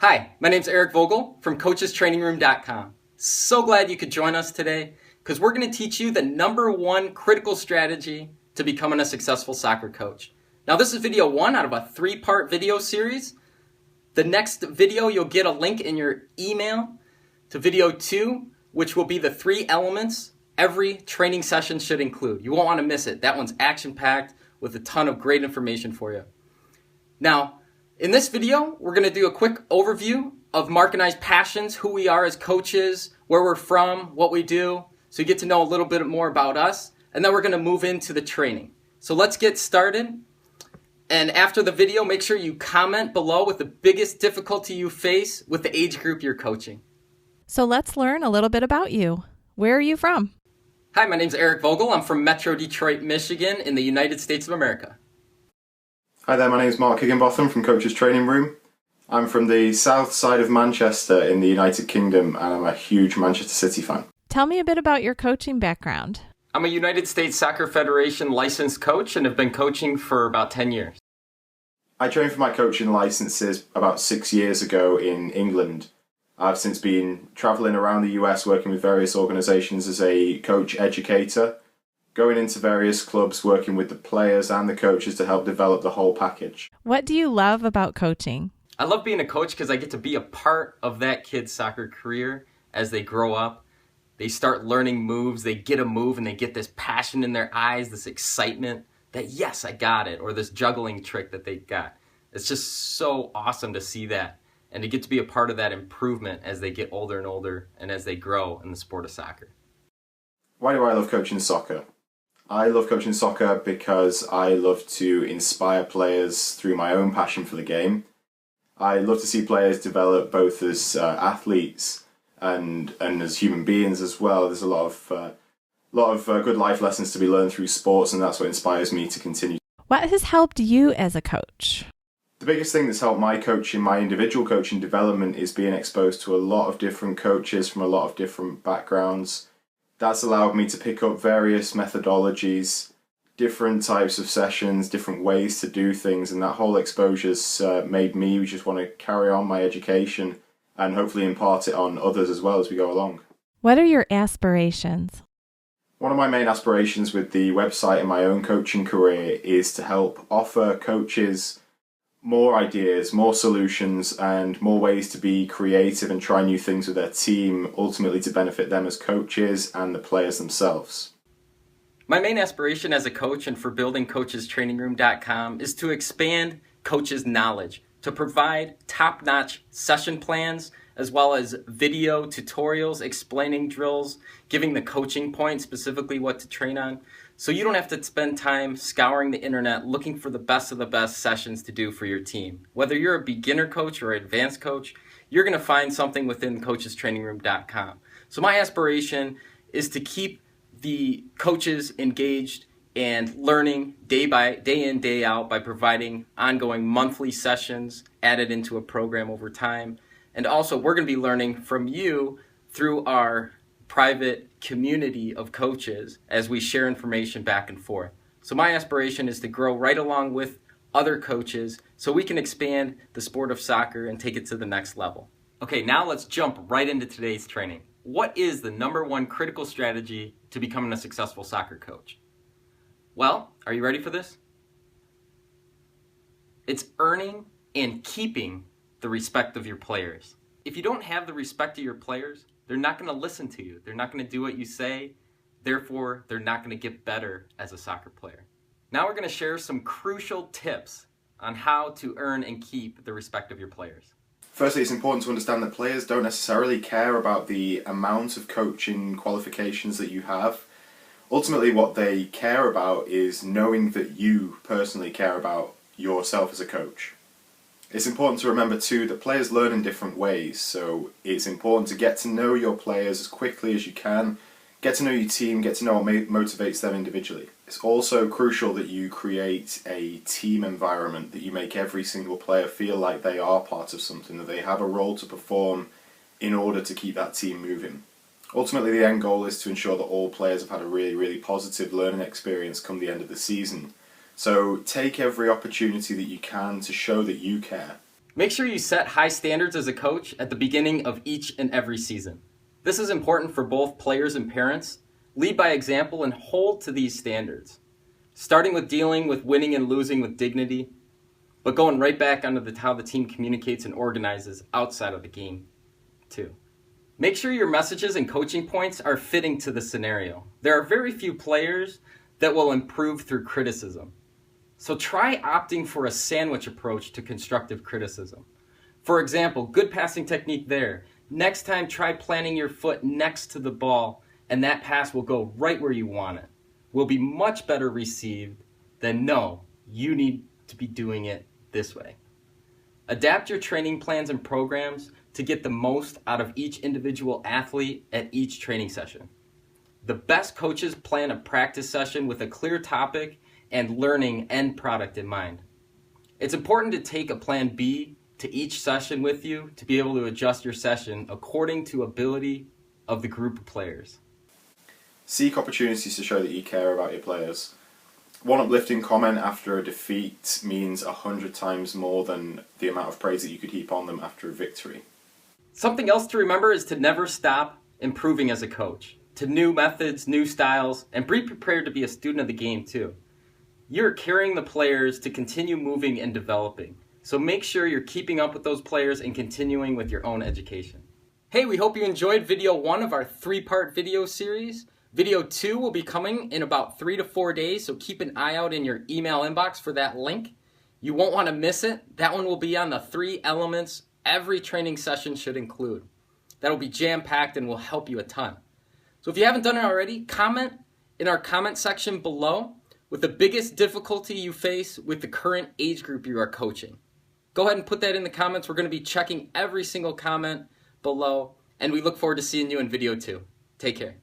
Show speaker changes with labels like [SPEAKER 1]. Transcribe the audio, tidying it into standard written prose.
[SPEAKER 1] Hi, my name's Eric Vogel from CoachesTrainingRoom.com. So glad you could join us today because we're going to teach you the number one critical strategy to becoming a successful soccer coach. Now, this is video one out of a three-part video series. The next video, you'll get a link in your email to video two, which will be the 3 elements every training session should include. You won't want to miss it. That one's action-packed with a ton of great information for you. Now, in this video, we're going to do a quick overview of Mark and I's passions, who we are as coaches, where we're from, what we do, so you get to know a little bit more about us, and then we're going to move into the training. So let's get started. And after the video, make sure you comment below with the biggest difficulty you face with the age group you're coaching.
[SPEAKER 2] So let's learn a little bit about you. Where are you from?
[SPEAKER 1] Hi, my name's Eric Vogel. I'm from Metro Detroit, Michigan in the United States of America.
[SPEAKER 3] Hi there, my name is Mark Higginbotham from Coaches Training Room. I'm from the south side of Manchester in the United Kingdom, and I'm a huge Manchester City fan.
[SPEAKER 2] Tell me a bit about your coaching background.
[SPEAKER 1] I'm a United States Soccer Federation licensed coach and have been coaching for about 10 years.
[SPEAKER 3] I trained for my coaching licenses about 6 years ago in England. I've since been travelling around the US working with various organisations as a coach educator, going into various clubs, working with the players and the coaches to help develop the whole package.
[SPEAKER 2] What do you love about coaching?
[SPEAKER 1] I love being a coach because I get to be a part of that kid's soccer career as they grow up. They start learning moves, they get a move, and they get this passion in their eyes, this excitement that, yes, I got it, or this juggling trick that they got. It's just so awesome to see that and to get to be a part of that improvement as they get older and older and as they grow in the sport of soccer.
[SPEAKER 3] Why do I love coaching soccer? I love coaching soccer because I love to inspire players through my own passion for the game. I love to see players develop both as athletes and as human beings as well. There's a lot of good life lessons to be learned through sports, and that's what inspires me to continue.
[SPEAKER 2] What has helped you as a coach?
[SPEAKER 3] The biggest thing that's helped my coaching, my individual coaching development, is being exposed to a lot of different coaches from a lot of different backgrounds. That's allowed me to pick up various methodologies, different types of sessions, different ways to do things, and that whole exposure's made me just want to carry on my education and hopefully impart it on others as well as we go along.
[SPEAKER 2] What are your aspirations?
[SPEAKER 3] One of my main aspirations with the website and my own coaching career is to help offer coaches more ideas, more solutions, and more ways to be creative and try new things with their team, ultimately to benefit them as coaches and the players themselves.
[SPEAKER 1] My main aspiration as a coach and for building CoachesTrainingRoom.com is to expand coaches' knowledge, to provide top-notch session plans, as well as video tutorials explaining drills, giving the coaching point, specifically what to train on, so you don't have to spend time scouring the internet looking for the best of the best sessions to do for your team. Whether you're a beginner coach or an advanced coach, you're going to find something within CoachesTrainingRoom.com. So my aspiration is to keep the coaches engaged and learning day in, day out by providing ongoing monthly sessions added into a program over time. And also, we're going to be learning from you through our private community of coaches as we share information back and forth. So my aspiration is to grow right along with other coaches so we can expand the sport of soccer and take it to the next level. Okay, now let's jump right into today's training. What is the number one critical strategy to becoming a successful soccer coach? Well, are you ready for this? It's earning and keeping the respect of your players. If you don't have the respect of your players, they're not going to listen to you. They're not going to do what you say. Therefore, they're not going to get better as a soccer player. Now we're going to share some crucial tips on how to earn and keep the respect of your players.
[SPEAKER 3] Firstly, it's important to understand that players don't necessarily care about the amount of coaching qualifications that you have. Ultimately, what they care about is knowing that you personally care about yourself as a coach. It's important to remember too that players learn in different ways, so it's important to get to know your players as quickly as you can, get to know your team, get to know what motivates them individually. It's also crucial that you create a team environment, that you make every single player feel like they are part of something, that they have a role to perform in order to keep that team moving. Ultimately, the end goal is to ensure that all players have had a really, really positive learning experience come the end of the season. So take every opportunity that you can to show that you care.
[SPEAKER 1] Make sure you set high standards as a coach at the beginning of each and every season. This is important for both players and parents. Lead by example and hold to these standards, starting with dealing with winning and losing with dignity, but going right back onto how the team communicates and organizes outside of the game too. Make sure your messages and coaching points are fitting to the scenario. There are very few players that will improve through criticism. So try opting for a sandwich approach to constructive criticism. For example, good passing technique there. Next time, try planting your foot next to the ball, and that pass will go right where you want it. Will be much better received than, no, you need to be doing it this way. Adapt your training plans and programs to get the most out of each individual athlete at each training session. The best coaches plan a practice session with a clear topic and learning end product in mind. It's important to take a plan B to each session with you to be able to adjust your session according to ability of the group of players.
[SPEAKER 3] Seek opportunities to show that you care about your players. One uplifting comment after a defeat means 100 times more than the amount of praise that you could heap on them after a victory.
[SPEAKER 1] Something else to remember is to never stop improving as a coach, to new methods, new styles, and be prepared to be a student of the game too. You're carrying the players to continue moving and developing. So make sure you're keeping up with those players and continuing with your own education. Hey, we hope you enjoyed video 1 of our 3-part video series. Video 2 will be coming in about 3 to 4 days, so keep an eye out in your email inbox for that link. You won't want to miss it. That one will be on the 3 elements every training session should include. That'll be jam-packed and will help you a ton. So if you haven't done it already, comment in our comment section below with the biggest difficulty you face with the current age group you are coaching. Go ahead and put that in the comments. We're going to be checking every single comment below, and we look forward to seeing you in video 2. Take care.